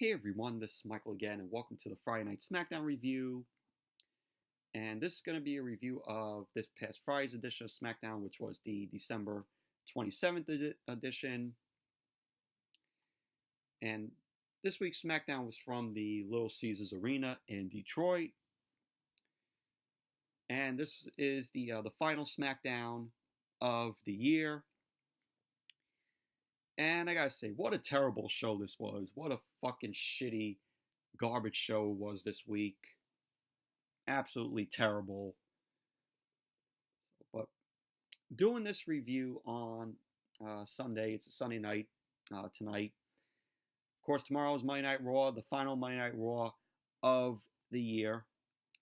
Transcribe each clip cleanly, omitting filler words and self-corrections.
Hey everyone, this is Michael again, and welcome to the Friday Night Smackdown review. And this is going to be a review of this past Friday's edition of SmackDown, which was the December 27th edition. And this week's SmackDown was from the Little Caesars Arena in Detroit. And this is the final SmackDown of the year. And I gotta say, what a terrible show this was. What a fucking shitty garbage show was this week. Absolutely terrible. But doing this review on Sunday, it's a Sunday night tonight. Of course, tomorrow is Monday Night Raw, the final Monday Night Raw of the year.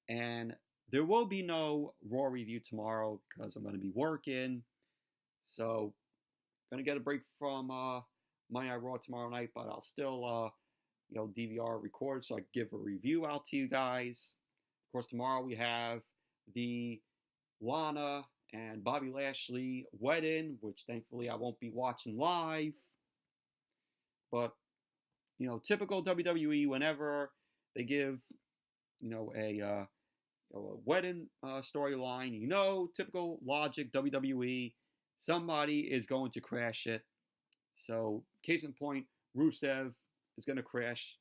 And there will be no Raw review tomorrow because I'm going to be working. So gonna get a break from Monday Night Raw tomorrow night, but I'll still DVR record so I can give a review out to you guys. Of course, tomorrow we have the Lana and Bobby Lashley wedding, which thankfully I won't be watching live. But typical WWE, whenever they give a wedding storyline, typical logic WWE. Somebody is going to crash it. So, case in point, Rusev is going to crash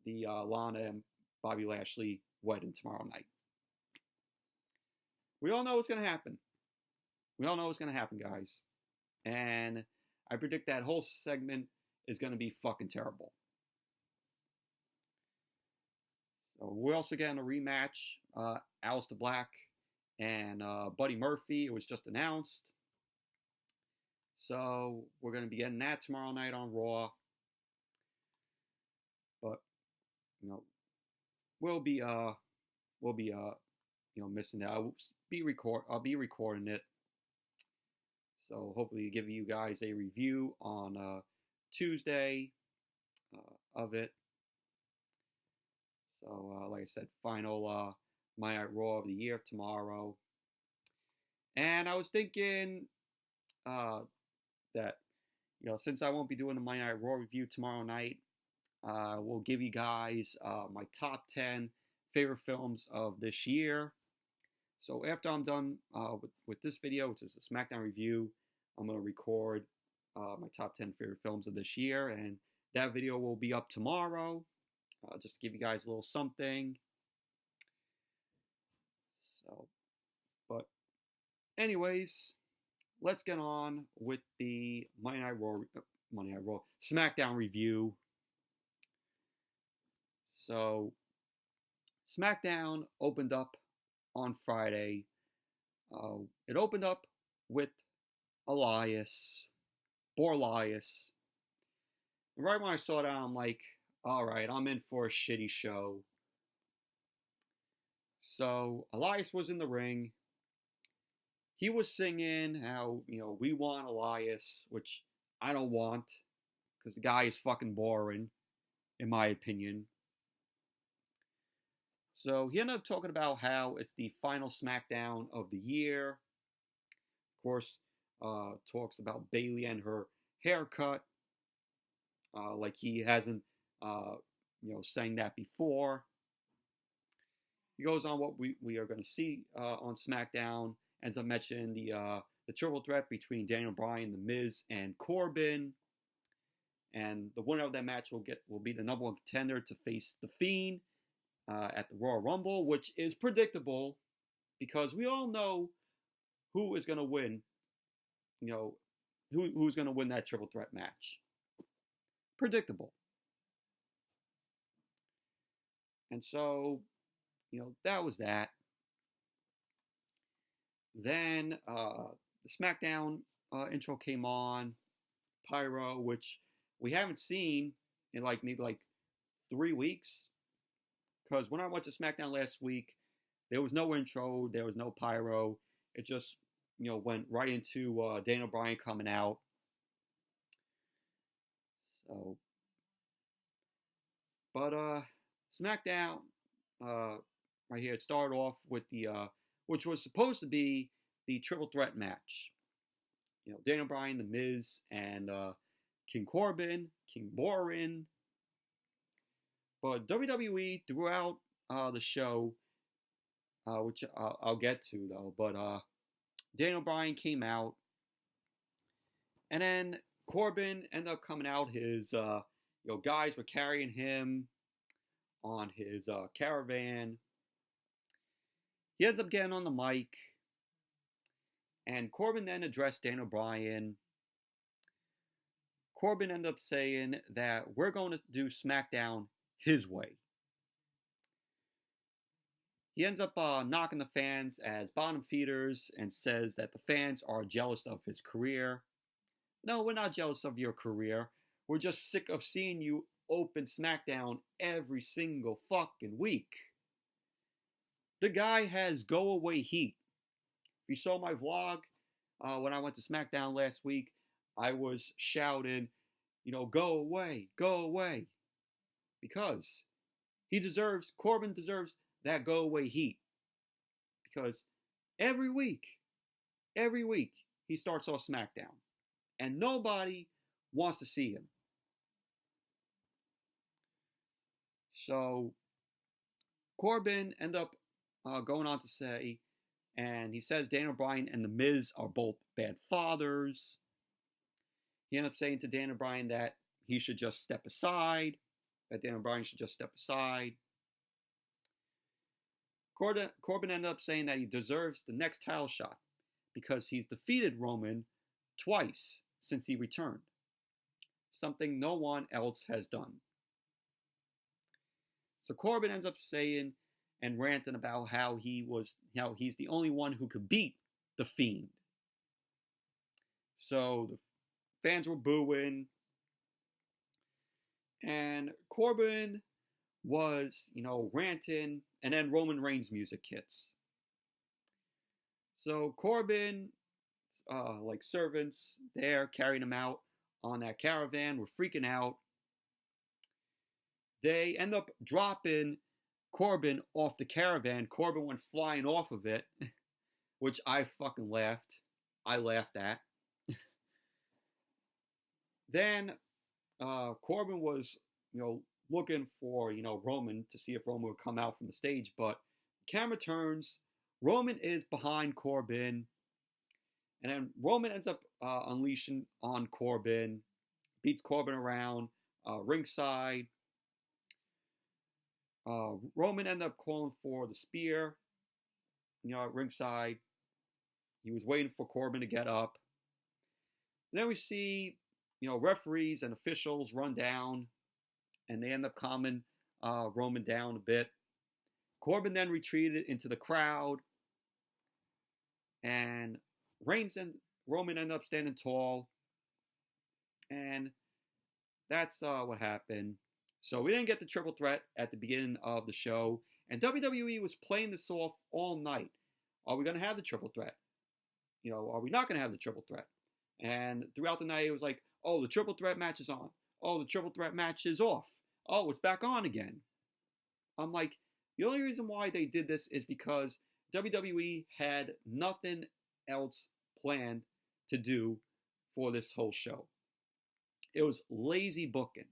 the Lana and Bobby Lashley wedding tomorrow night. We all know what's going to happen. We all know what's going to happen, guys. And I predict that whole segment is going to be fucking terrible. So we're also getting a rematch. Aleister Black and Buddy Murphy. It was just announced. So we're going to be getting that tomorrow night on Raw. But we'll be missing that. I'll be recording it. So hopefully give you guys a review on Tuesday of it. So like I said, final Monday Night Raw of the year tomorrow. And I was thinking that since I won't be doing the Monday Night Raw review tomorrow night, we'll give you guys my top 10 favorite films of this year. So after I'm done with this video, which is a SmackDown review, I'm going to record my top 10 favorite films of this year, and that video will be up tomorrow, just to give you guys a little something. So, but anyways, let's get on with the Monday Night Raw SmackDown review. So, SmackDown opened up on Friday. It opened up with Elias. And right when I saw that, I'm like, all right, I'm in for a shitty show. So, Elias was in the ring. He was singing how, we want Elias, which I don't want, because the guy is fucking boring, in my opinion. So he ended up talking about how it's the final SmackDown of the year. Of course, talks about Bayley and her haircut, like he hasn't, sang that before. He goes on what we are going to see on SmackDown. As I mentioned, the triple threat between Daniel Bryan, The Miz, and Corbin. And the winner of that match will be the number one contender to face The Fiend at the Royal Rumble, which is predictable because we all know who is going to win. Who's going to win that triple threat match. Predictable. And so, that was that. Then the SmackDown intro came on, Pyro, which we haven't seen in maybe 3 weeks. Because when I went to SmackDown last week, there was no intro, there was no Pyro. It just went right into Daniel Bryan coming out. So, but SmackDown right here, it started off with the which was supposed to be the triple threat match. Daniel Bryan, The Miz, and King Corbin, King Borin. But WWE throughout the show, which I'll get to though, but Daniel Bryan came out, and then Corbin ended up coming out. His guys were carrying him on his caravan. He ends up getting on the mic, and Corbin then addressed Daniel Bryan. Corbin ended up saying that we're going to do SmackDown his way. He ends up knocking the fans as bottom feeders and says that the fans are jealous of his career. No, we're not jealous of your career. We're just sick of seeing you open SmackDown every single fucking week. The guy has go away heat. If you saw my vlog when I went to SmackDown last week, I was shouting, go away, go away. Because Corbin deserves that go away heat. Because every week, he starts off SmackDown. And nobody wants to see him. So, Corbin ended up going on to say, and he says Daniel Bryan and The Miz are both bad fathers. He ended up saying to Daniel Bryan that he should just step aside, that Daniel Bryan should just step aside. Corbin ended up saying that he deserves the next title shot because he's defeated Roman twice since he returned, something no one else has done. So Corbin ends up saying and ranting about how he's the only one who could beat The Fiend. So the fans were booing, and Corbin was, ranting, and then Roman Reigns music hits. So Corbin, servants there carrying him out on that caravan, were freaking out. They end up dropping Corbin off the caravan. Corbin went flying off of it, which I fucking laughed. I laughed at. Then Corbin was, looking for, Roman to see if Roman would come out from the stage, but camera turns. Roman is behind Corbin, and then Roman ends up unleashing on Corbin, beats Corbin around ringside. Roman ended up calling for the spear, at ringside. He was waiting for Corbin to get up. And then we see, referees and officials run down, and they end up calming Roman down a bit. Corbin then retreated into the crowd, and Reigns and Roman end up standing tall, and that's what happened. So we didn't get the triple threat at the beginning of the show, and WWE was playing this off all night. Are we going to have the triple threat? Are we not going to have the triple threat? And throughout the night, it was like, oh, the triple threat match is on. Oh, the triple threat match is off. Oh, it's back on again. I'm like, the only reason why they did this is because WWE had nothing else planned to do for this whole show. It was lazy booking.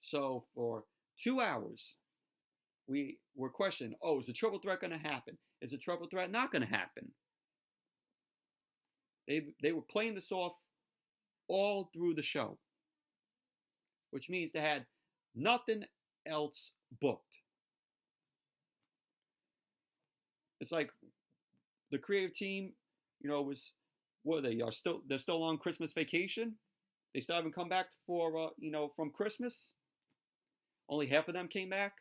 So for 2 hours, we were questioning, oh, is the triple threat going to happen? Is the triple threat not going to happen? They were playing this off all through the show, which means they had nothing else booked. It's like the creative team, they're still on Christmas vacation. They still haven't come back for from Christmas. Only half of them came back.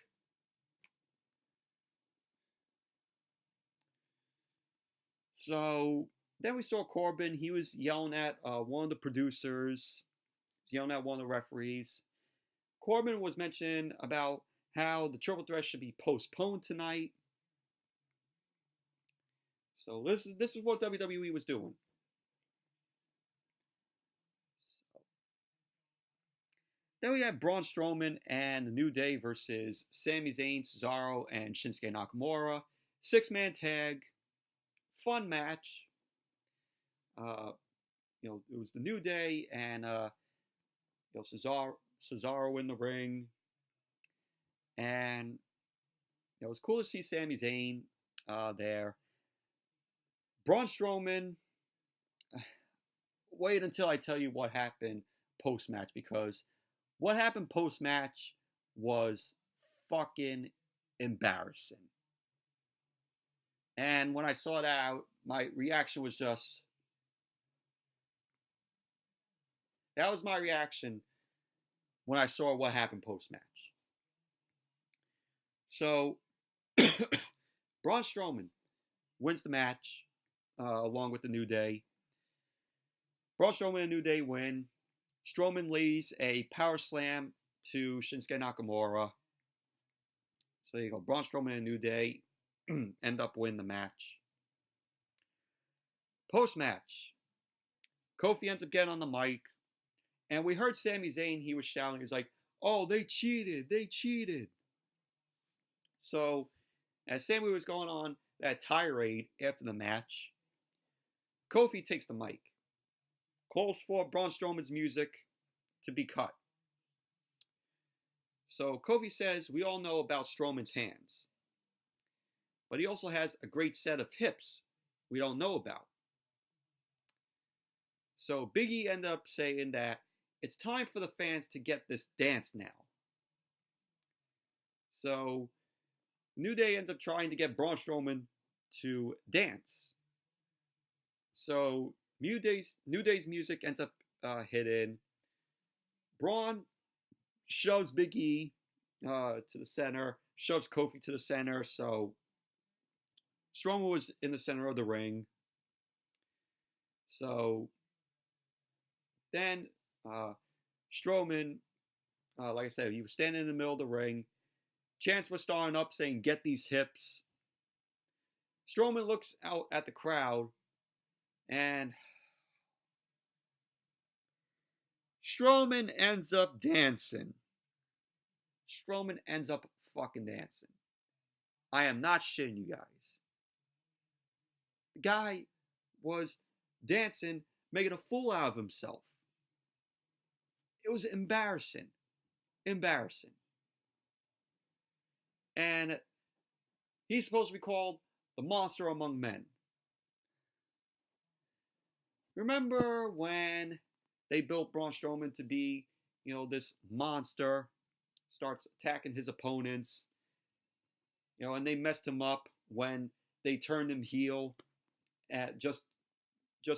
So then we saw Corbin. He was yelling at one of the producers, yelling at one of the referees. Corbin was mentioning about how the triple threat should be postponed tonight. So this is what WWE was doing. Then we had Braun Strowman and the New Day versus Sami Zayn, Cesaro, and Shinsuke Nakamura. 6-man tag. Fun match. It was the New Day and Cesaro in the ring. And it was cool to see Sami Zayn there. Braun Strowman, wait until I tell you what happened post-match, because what happened post-match was fucking embarrassing. And when I saw that out, my reaction was just... That was my reaction when I saw what happened post-match. So, Braun Strowman wins the match along with the New Day. Braun Strowman and New Day win. Strowman lays a power slam to Shinsuke Nakamura. So there you go. Braun Strowman and New Day end up winning the match. Post-match, Kofi ends up getting on the mic. And we heard Sami Zayn, he was shouting. He was like, oh, they cheated. They cheated. So, as Sami was going on that tirade after the match, Kofi takes the mic, calls for Braun Strowman's music to be cut. So, Kofi says, we all know about Strowman's hands, but he also has a great set of hips we don't know about. So, Big E ended up saying that it's time for the fans to get this dance now. So, New Day ends up trying to get Braun Strowman to dance. So, New Day's music ends up hitting. Braun shoves Big E to the center, shoves Kofi to the center. So, Strowman was in the center of the ring. So, then Strowman, like I said, he was standing in the middle of the ring. Chants were starting up saying, get these hips. Strowman looks out at the crowd and Strowman ends up dancing. Strowman ends up fucking dancing. I am not shitting you guys. The guy was dancing, making a fool out of himself. It was embarrassing. Embarrassing. And he's supposed to be called the monster among men. Remember when they built Braun Strowman to be, this monster, starts attacking his opponents, and they messed him up when they turned him heel at just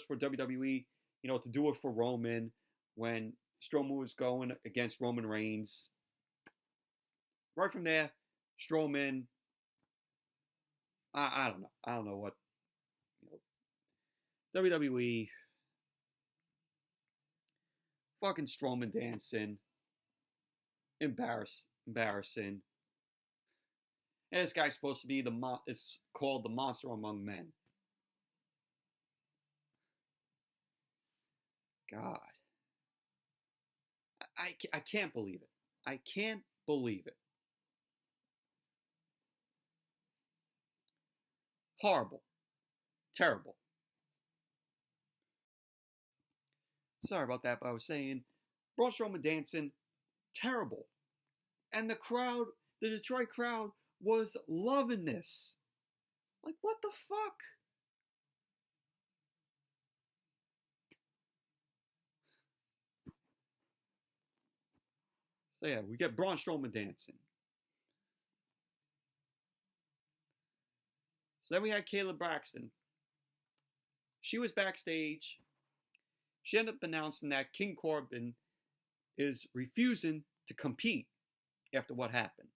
for WWE, to do it for Roman when Strowman was going against Roman Reigns. Right from there, Strowman, I don't know. I don't know what, WWE, fucking Strowman dancing, embarrassing. And this guy's supposed to be it's called the monster among men. God. I can't believe it. I can't believe it. Horrible. Terrible. Sorry about that, but I was saying, Braun Strowman dancing, terrible. And the Detroit crowd was loving this. Like, what the fuck? So yeah, we get Braun Strowman dancing. So then we had Kayla Braxton. She was backstage. She ended up announcing that King Corbin is refusing to compete after what happened.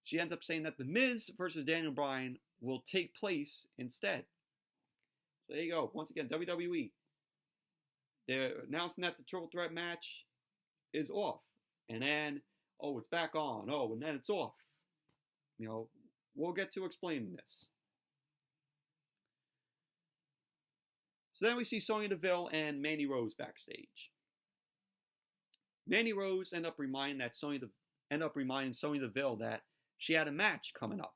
She ends up saying that The Miz versus Daniel Bryan will take place instead. So there you go. Once again, WWE. They're announcing that the triple threat match is off. And then, it's back on. And then it's off. We'll get to explaining this. So then we see Sonya Deville and Mandy Rose backstage. Mandy Rose ended up reminding Sonya Deville that she had a match coming up.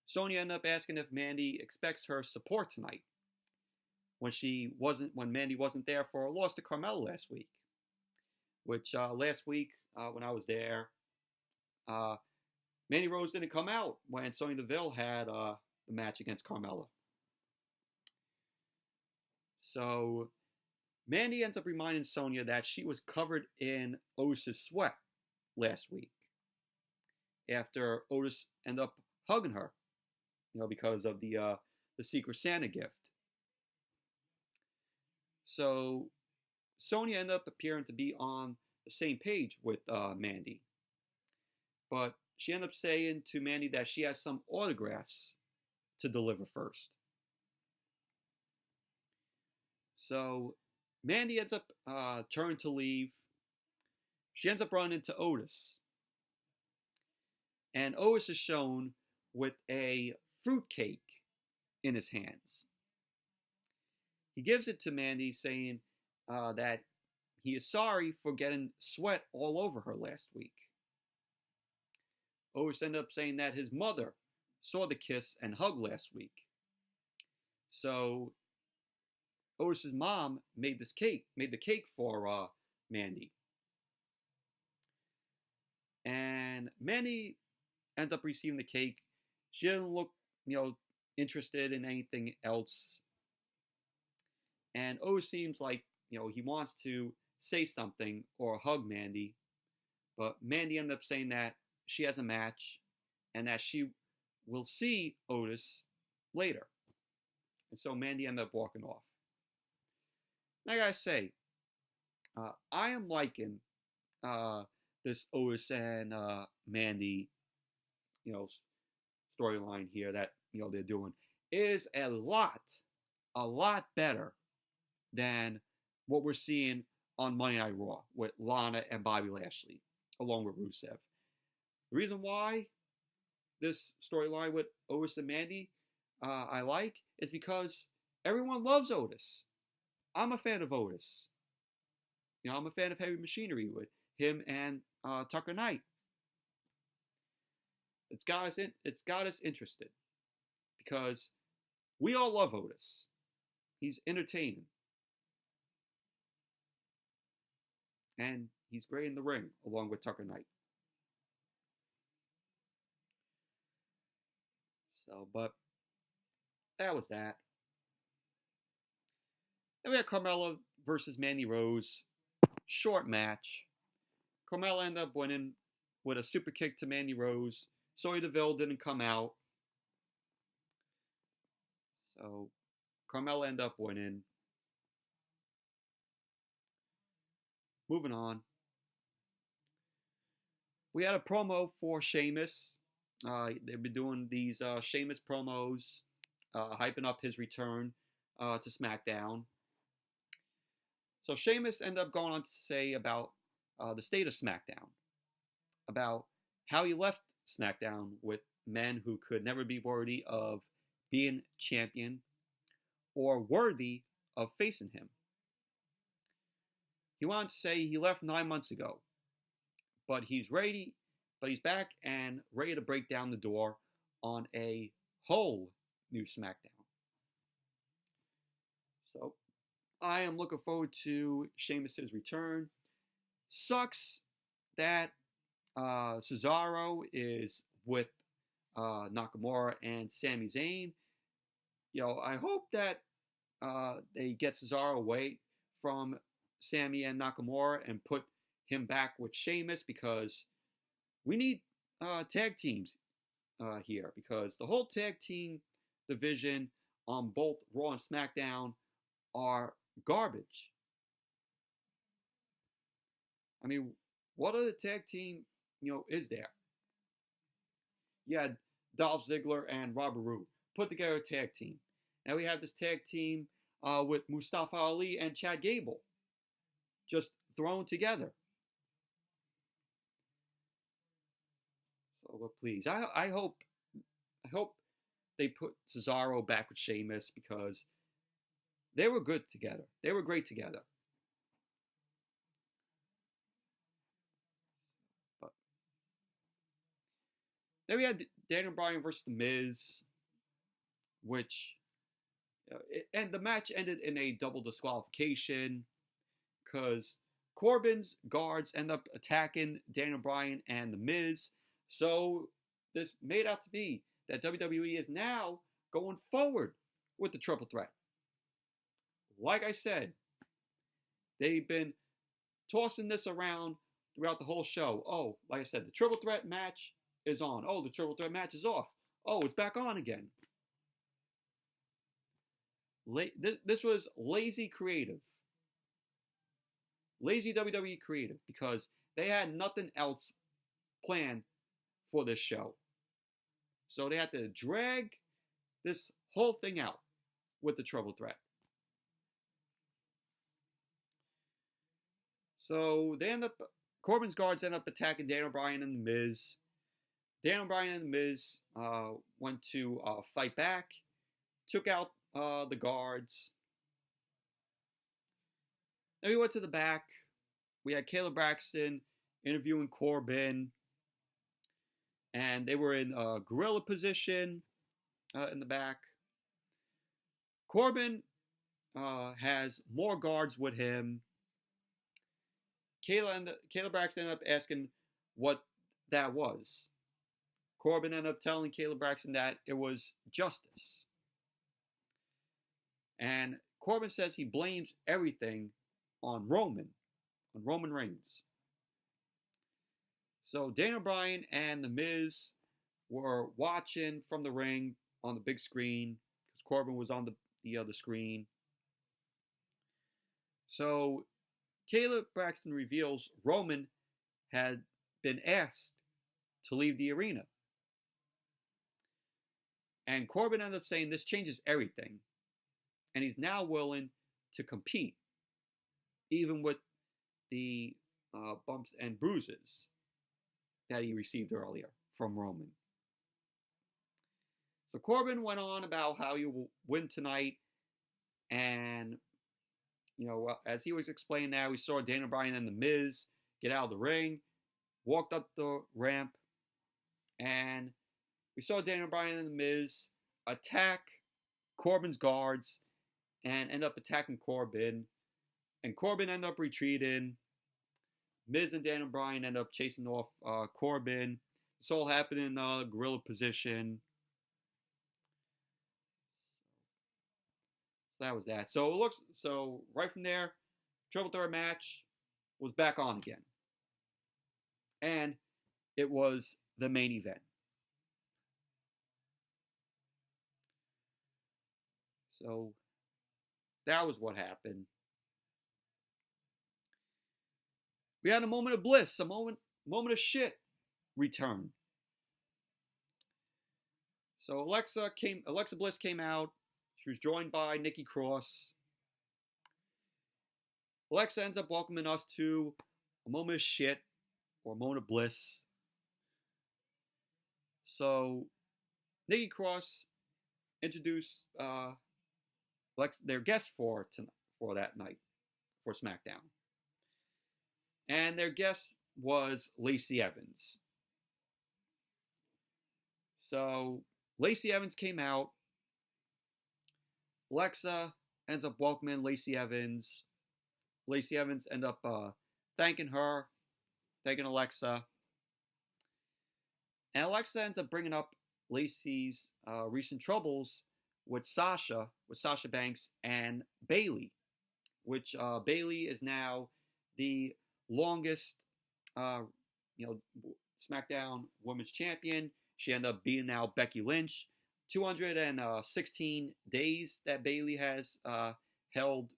Sonya ended up asking if Mandy expects her support tonight when Mandy wasn't there for a loss to Carmella last week. which last week when I was there, uh, Mandy Rose didn't come out when Sonya Deville had the match against Carmella. So Mandy ends up reminding Sonya that she was covered in Otis's sweat last week after Otis ended up hugging her, because of the Secret Santa gift. So Sonya ended up appearing to be on the same page with Mandy, but she ended up saying to Mandy that she has some autographs to deliver first. So Mandy ends up turning to leave. She ends up running into Otis. And Otis is shown with a fruitcake in his hands. He gives it to Mandy, saying that he is sorry for getting sweat all over her last week. Otis ended up saying that his mother saw the kiss and hug last week. So Otis's mom made the cake for Mandy. And Mandy ends up receiving the cake. She doesn't look, interested in anything else. And Otis seems like, he wants to say something or hug Mandy. But Mandy ended up saying that she has a match and that she will see Otis later. And so Mandy ended up walking off. Now I gotta say, I am liking this Otis and Mandy, storyline here that they're doing. It is a lot better than what we're seeing on Monday Night Raw with Lana and Bobby Lashley, along with Rusev. The reason why this storyline with Otis and Mandy I like is because everyone loves Otis. I'm a fan of Otis. I'm a fan of Heavy Machinery with him and Tucker Knight. It's got us interested because we all love Otis. He's entertaining. And he's great in the ring along with Tucker Knight. So, but that was that. Then we had Carmella versus Mandy Rose. Short match. Carmella ended up winning with a super kick to Mandy Rose. Sonya Deville didn't come out. So Carmella ended up winning. Moving on. We had a promo for Sheamus. They've been doing these Sheamus promos, hyping up his return to SmackDown. So Sheamus ended up going on to say about the state of SmackDown, about how he left SmackDown with men who could never be worthy of being champion or worthy of facing him. He wanted to say he left 9 months ago, but he's back and ready to break down the door on a whole new SmackDown. So I am looking forward to Sheamus' return. Sucks that Cesaro is with Nakamura and Sami Zayn. I hope that they get Cesaro away from Sami and Nakamura and put him back with Sheamus, because we need tag teams here, because the whole tag team division on both Raw and SmackDown are garbage. I mean, what other tag team, is there? You had Dolph Ziggler and Robert Roode put together a tag team. Now we have this tag team with Mustafa Ali and Chad Gable just thrown together. So, but please, I hope they put Cesaro back with Sheamus, because they were good together. They were great together. But then we had Daniel Bryan versus The Miz, which and the match ended in a double disqualification because Corbin's guards end up attacking Daniel Bryan and The Miz. So this made out to be that WWE is now going forward with the triple threat. Like I said, they've been tossing this around throughout the whole show. Oh, like I said, the triple threat match is on. Oh, the triple threat match is off. Oh, it's back on again. This was lazy creative. Lazy WWE creative, because they had nothing else planned for this show. So they had to drag this whole thing out with the triple threat. So Corbin's guards end up attacking Daniel Bryan and The Miz. Daniel Bryan and The Miz went to fight back, took out the guards. Then we went to the back. We had Kayla Braxton interviewing Corbin. And they were in gorilla position in the back. Corbin has more guards with him. Kayla Braxton ended up asking what that was. Corbin ended up telling Kayla Braxton that it was justice. And Corbin says he blames everything on Roman Reigns. So Daniel Bryan and The Miz were watching from the ring on the big screen, because Corbin was on the other screen. So Kayla Braxton reveals Roman had been asked to leave the arena. And Corbin ended up saying this changes everything. And he's now willing to compete, even with the bumps and bruises that he received earlier from Roman. So Corbin went on about how he will win tonight. And, as he was explaining now, we saw Daniel Bryan and The Miz get out of the ring, walked up the ramp, and we saw Daniel Bryan and The Miz attack Corbin's guards and end up attacking Corbin. And Corbin ended up retreating. Miz and Daniel Bryan end up chasing off Corbin. This all happened in gorilla position. So that was that. So right from there, triple threat match was back on again. And it was the main event. So that was what happened. We had a moment of bliss, a moment of shit return. So Alexa Bliss came out. She was joined by Nikki Cross. Alexa ends up welcoming us to a moment of shit, or a moment of bliss. So Nikki Cross introduced their guest for that night, for SmackDown. And their guest was Lacey Evans. So Lacey Evans came out. Alexa ends up welcoming Lacey Evans. Lacey Evans ends up thanking Alexa. And Alexa ends up bringing up Lacey's recent troubles with Sasha Banks and Bayley, which Bayley is now the longest, SmackDown Women's Champion. She ended up beating out Becky Lynch. 216 days that Bayley has held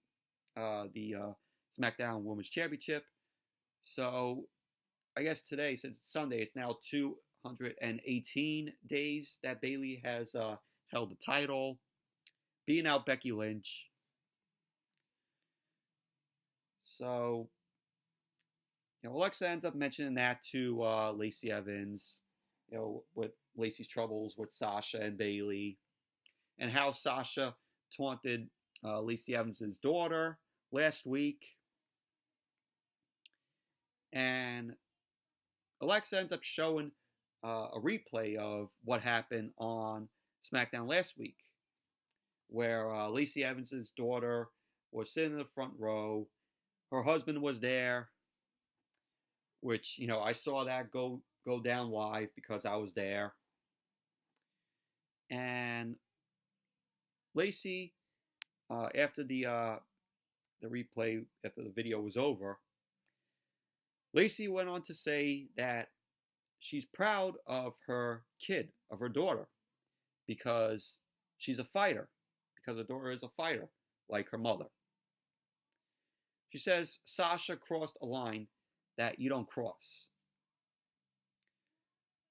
the SmackDown Women's Championship. So I guess today, since it's Sunday, it's now 218 days that Bayley has held the title, beating out Becky Lynch. So, Alexa ends up mentioning that to Lacey Evans, with Lacey's troubles with Sasha and Bayley, and how Sasha taunted Lacey Evans' daughter last week. And Alexa ends up showing a replay of what happened on SmackDown last week, where Lacey Evans' daughter was sitting in the front row, Her husband was there, which, I saw that go down live because I was there. And Lacey, after the replay, after the video was over, Lacey went on to say that she's proud of her kid, of her daughter, because she's a fighter, because her daughter is a fighter, like her mother. She says Sasha crossed a line that you don't cross.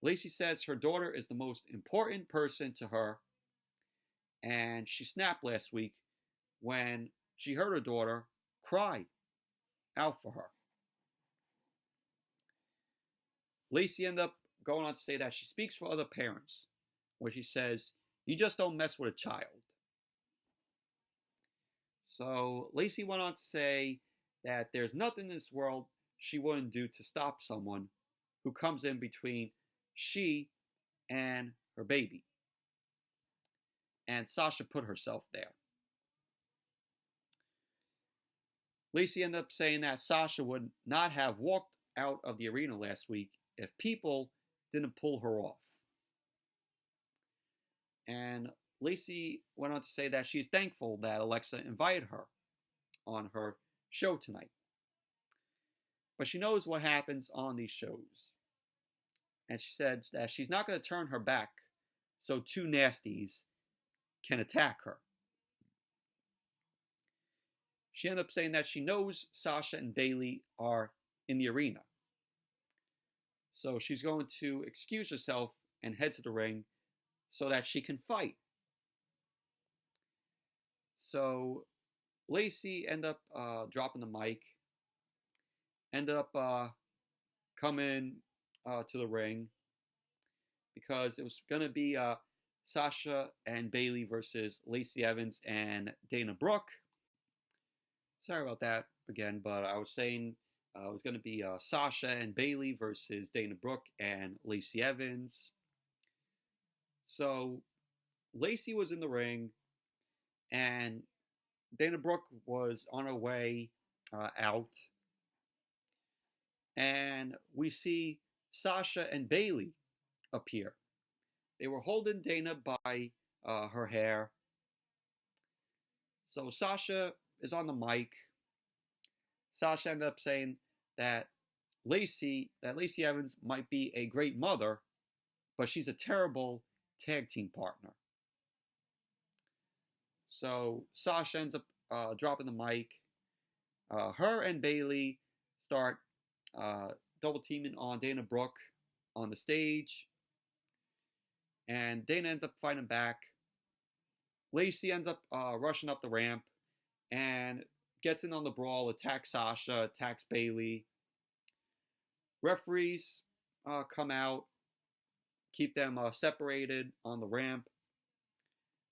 Lacey says her daughter is the most important person to her, and she snapped last week when she heard her daughter cry out for her. Lacey ended up going on to say that she speaks for other parents, where she says, you just don't mess with a child. So Lacey went on to say that there's nothing in this world she wouldn't do to stop someone who comes in between she and her baby. And Sasha put herself there. Lacey ended up saying that Sasha would not have walked out of the arena last week if people didn't pull her off. And Lacey went on to say that she's thankful that Alexa invited her on her show tonight. But she knows what happens on these shows. And she said that she's not going to turn her back so two nasties can attack her. She ended up saying that she knows Sasha and Bayley are in the arena. So she's going to excuse herself and head to the ring so that she can fight. So Lacey ended up dropping the mic, ended up coming to the ring because it was going to be Sasha and Bayley versus Lacey Evans and Dana Brooke. Sorry about that again, but I was saying it was going to be Sasha and Bayley versus Dana Brooke and Lacey Evans. So Lacey was in the ring, and Dana Brooke was on her way out. And we see Sasha and Bayley appear. They were holding Dana by her hair. So Sasha is on the mic. Sasha ended up saying that Lacey Evans might be a great mother, but she's a terrible tag team partner. So Sasha ends up dropping the mic. Her and Bayley start double teaming on Dana Brooke on the stage. And Dana ends up fighting back. Lacey ends up rushing up the ramp and gets in on the brawl, attacks Sasha, attacks Bayley. Referees come out, keep them separated on the ramp.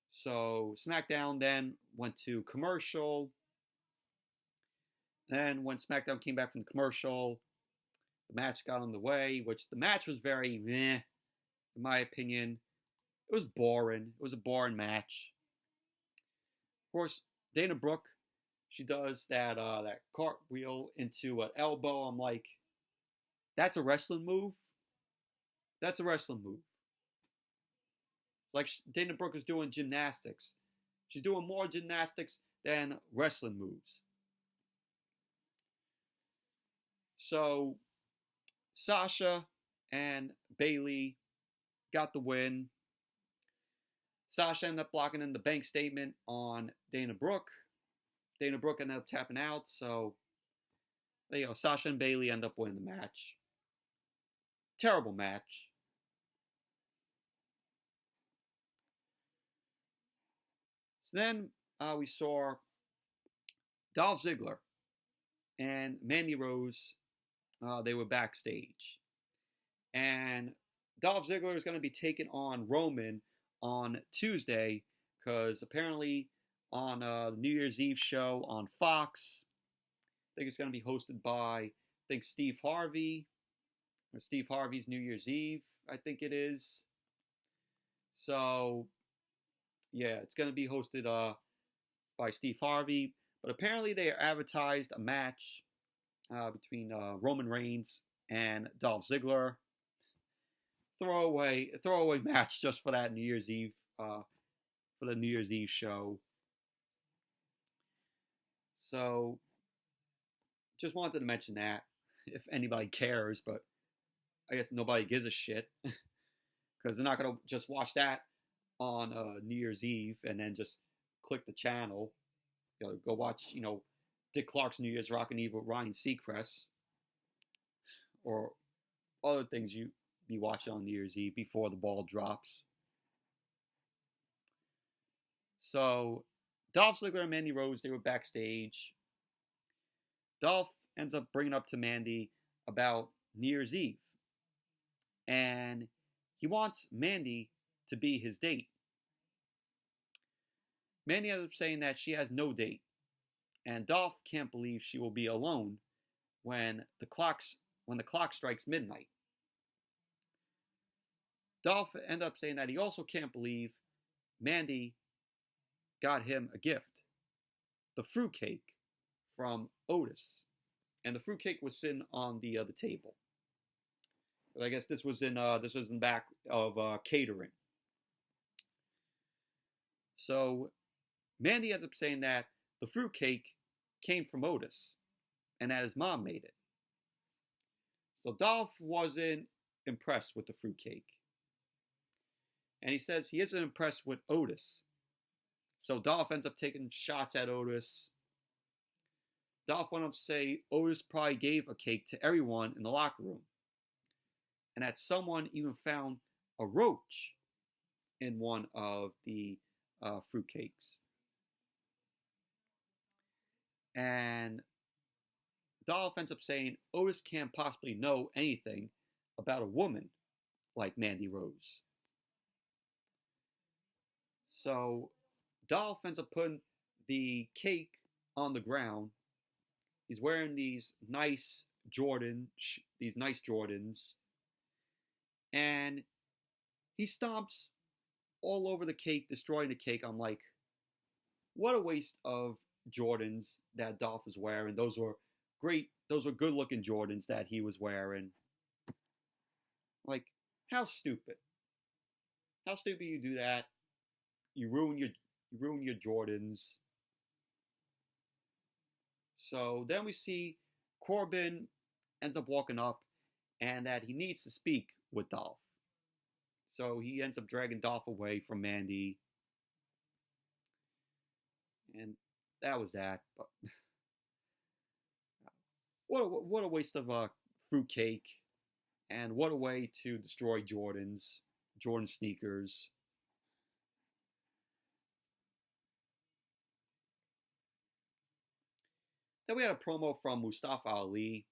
So SmackDown then went to commercial. Then when SmackDown came back from commercial, the match got underway, which the match was very meh, in my opinion. It was boring. It was a boring match. Of course, Dana Brooke, she does that cartwheel into an elbow. I'm like, that's a wrestling move? That's a wrestling move. It's like Dana Brooke is doing gymnastics. She's doing more gymnastics than wrestling moves. So Sasha and Bayley got the win. Sasha ended up blocking in the bank statement on Dana Brooke. Dana Brooke ended up tapping out. So there you go. Sasha and Bayley end up winning the match. Terrible match. So then we saw Dolph Ziggler and Mandy Rose. They were backstage. And Dolph Ziggler is going to be taking on Roman on Tuesday because apparently on the New Year's Eve show on Fox, I think it's going to be hosted by, Steve Harvey, or Steve Harvey's New Year's Eve, I think it is. So, yeah, it's going to be hosted by Steve Harvey, But apparently they advertised a match between Roman Reigns and Dolph Ziggler. Throwaway match just for that New Year's Eve for the New Year's Eve show. So just wanted to mention that if anybody cares, but I guess nobody gives a shit because they're not gonna just watch that on New Year's Eve and then just click the channel. Go watch Dick Clark's New Year's Rockin' Eve with Ryan Seacrest or other things you be watching on New Year's Eve before the ball drops. So Dolph Ziggler and Mandy Rose, they were backstage. Dolph ends up bringing up to Mandy about New Year's Eve. And he wants Mandy to be his date. Mandy ends up saying that she has no date. And Dolph can't believe she will be alone when the clock strikes midnight. Dolph ends up saying that he also can't believe Mandy got him a gift. The fruitcake from Otis. And the fruitcake was sitting on the table. But I guess this was in back of catering. So Mandy ends up saying that the fruitcake came from Otis and that his mom made it. So Dolph wasn't impressed with the fruitcake. And he says he isn't impressed with Otis. So Dolph ends up taking shots at Otis. Dolph went on to say Otis probably gave a cake to everyone in the locker room. And that someone even found a roach in one of the fruitcakes. And Dolph ends up saying Otis can't possibly know anything about a woman like Mandy Rose. So Dolph ends up putting the cake on the ground. He's wearing these nice Jordans, and he stomps all over the cake, destroying the cake. I'm like, what a waste of Jordans that Dolph is wearing. Those were great. Those were good-looking Jordans that he was wearing. Like, how stupid! How stupid you do that? You ruin your Jordans. So then we see Corbin ends up walking up and that he needs to speak with Dolph. So he ends up dragging Dolph away from Mandy. And that was that. But what a waste of fruitcake. And what a way to destroy Jordan sneakers. Then we had a promo from Mustafa Ali.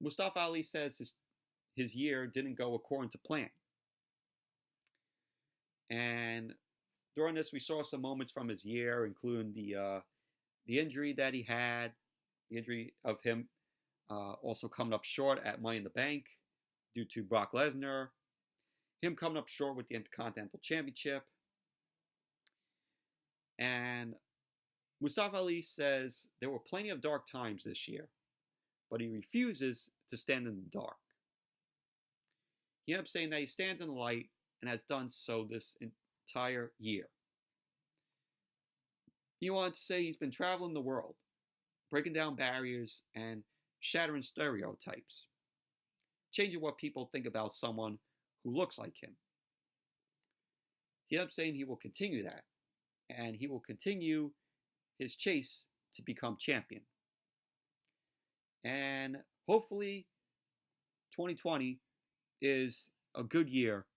Mustafa Ali says his year didn't go according to plan. And during this, we saw some moments from his year, including the injury that he had, the injury of him also coming up short at Money in the Bank due to Brock Lesnar, him coming up short with the Intercontinental Championship. And Mustafa Ali says there were plenty of dark times this year, but he refuses to stand in the dark. He ends up saying that he stands in the light and has done so this entire year. He wanted to say he's been traveling the world, breaking down barriers and shattering stereotypes, changing what people think about someone who looks like him. He ends up saying he will continue that, and he will continue his chase to become champion. And hopefully 2020 is a good year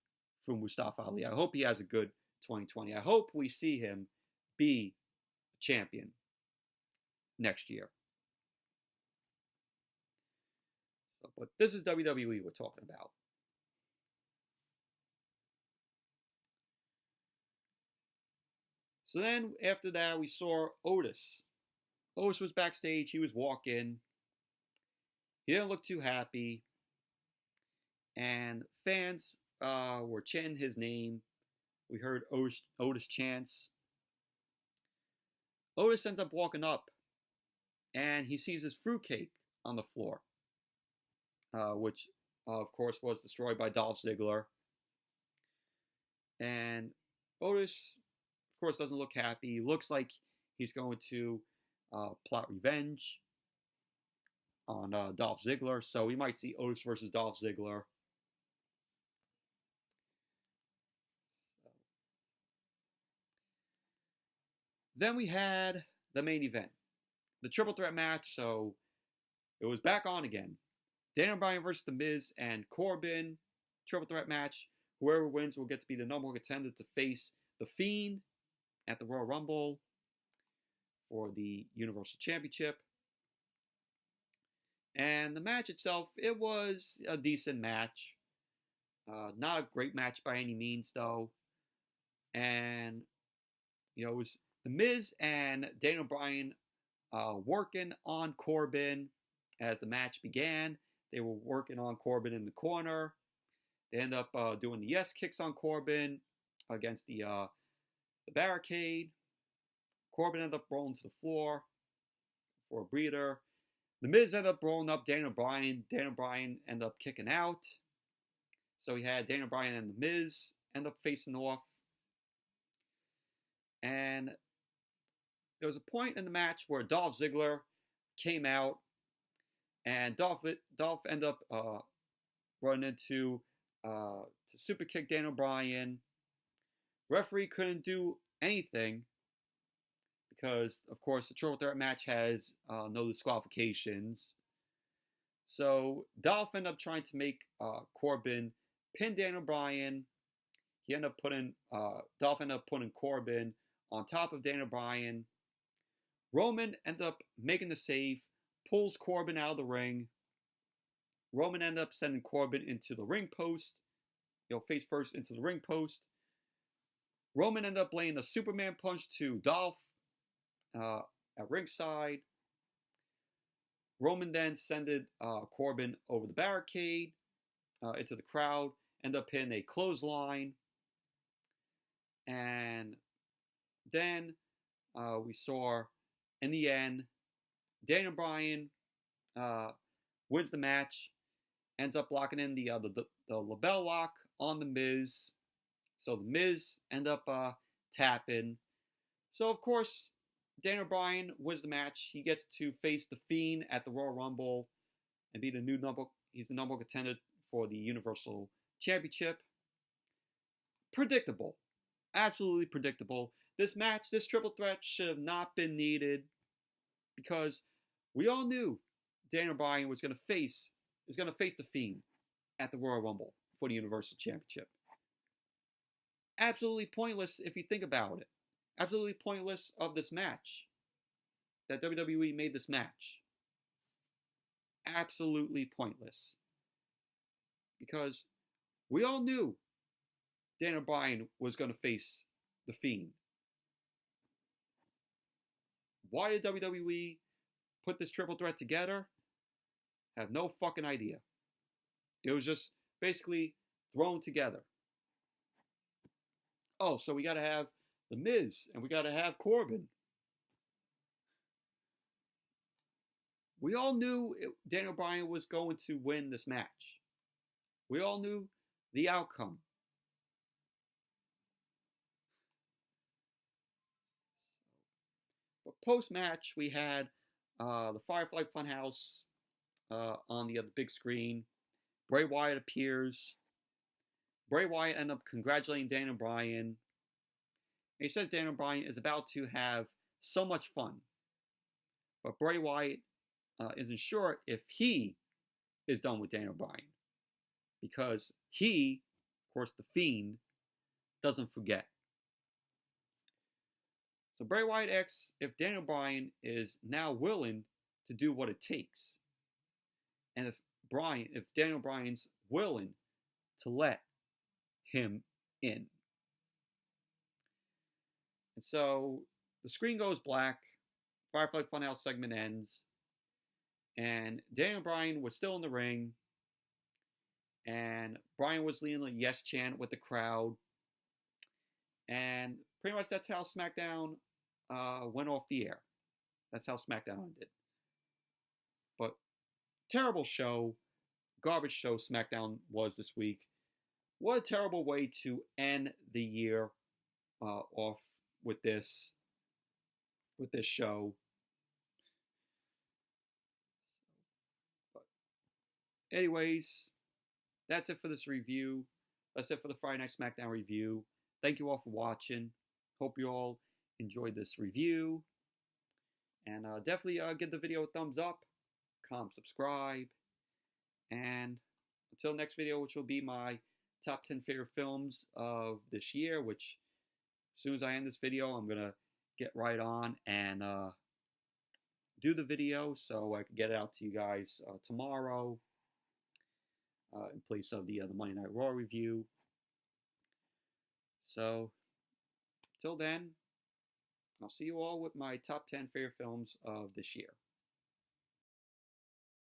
for Mustafa Ali. I hope he has a good 2020. I hope we see him be a champion next year. But this is WWE we're talking about. So then after that, we saw Otis. Otis was backstage. He was walking. He didn't look too happy. And fans were chanting his name. We heard Otis chants. Otis ends up walking up, and he sees his fruitcake on the floor, which, of course, was destroyed by Dolph Ziggler. And Otis, of course, doesn't look happy. He looks like he's going to plot revenge on Dolph Ziggler. So we might see Otis versus Dolph Ziggler. Then we had the main event, the triple threat match. So it was back on again. Daniel Bryan versus The Miz and Corbin, triple threat match. Whoever wins will get to be the number one contender to face The Fiend at the Royal Rumble for the Universal Championship. And the match itself, it was a decent match. Not a great match by any means, though. And, it was The Miz and Daniel Bryan working on Corbin as the match began. They were working on Corbin in the corner. They end up doing the yes kicks on Corbin against the barricade. Corbin ended up rolling to the floor for a breather. The Miz ended up rolling up Daniel Bryan. Daniel Bryan ended up kicking out. So we had Daniel Bryan and The Miz end up facing off. And there was a point in the match where Dolph Ziggler came out. And Dolph ended up running into to super kick Daniel Bryan. Referee couldn't do anything because, of course, the triple threat match has no disqualifications. So Dolph ended up trying to make Corbin pin Daniel Bryan. Dolph ended up putting Corbin on top of Daniel Bryan. Roman ended up making the save, pulls Corbin out of the ring. Roman ended up sending Corbin into the ring post, face first into the ring post. Roman ended up laying a Superman punch to Dolph at ringside. Roman then sent Corbin over the barricade into the crowd, ended up hitting a clothesline. And then we saw, in the end, Daniel Bryan wins the match, ends up locking in the label lock on The Miz. So The Miz end up tapping. So, of course, Daniel Bryan wins the match. He gets to face The Fiend at the Royal Rumble and be he's the number one contender for the Universal Championship. Predictable. Absolutely predictable. This match, this triple threat should have not been needed because we all knew Daniel Bryan was going to face The Fiend at the Royal Rumble for the Universal Championship. Absolutely pointless if you think about it. Absolutely pointless of this match that WWE made this match. Absolutely pointless. Because we all knew Daniel Bryan was going to face The Fiend. Why did WWE put this triple threat together? I have no fucking idea. It was just basically thrown together. Oh, so we got to have The Miz and we got to have Corbin. We all knew Daniel Bryan was going to win this match. We all knew the outcome. But post-match, we had the Firefly Funhouse on the big screen. Bray Wyatt appears. Bray Wyatt ended up congratulating Daniel Bryan. He says Daniel Bryan is about to have so much fun. But Bray Wyatt isn't sure if he is done with Daniel Bryan. Because he, of course, the Fiend, doesn't forget. So Bray Wyatt asks if Daniel Bryan is now willing to do what it takes. And if Daniel Bryan's willing to let him in. And so the screen goes black. Firefly Funhouse segment ends. And Daniel Bryan was still in the ring. And Bryan was leading a yes chant with the crowd. And pretty much that's how SmackDown went off the air. That's how SmackDown ended. But terrible show, garbage show SmackDown was this week. What a terrible way to end the year off with this show. But anyways, that's it for this review. That's it for the Friday Night Smackdown review. Thank you all for watching. Hope you all enjoyed this review. And definitely give the video a thumbs up, comment, subscribe. And until next video, which will be my top 10 favorite films of this year, which as soon as I end this video, I'm going to get right on and do the video so I can get it out to you guys tomorrow in place of the Monday Night Raw review. So, till then, I'll see you all with my top 10 favorite films of this year.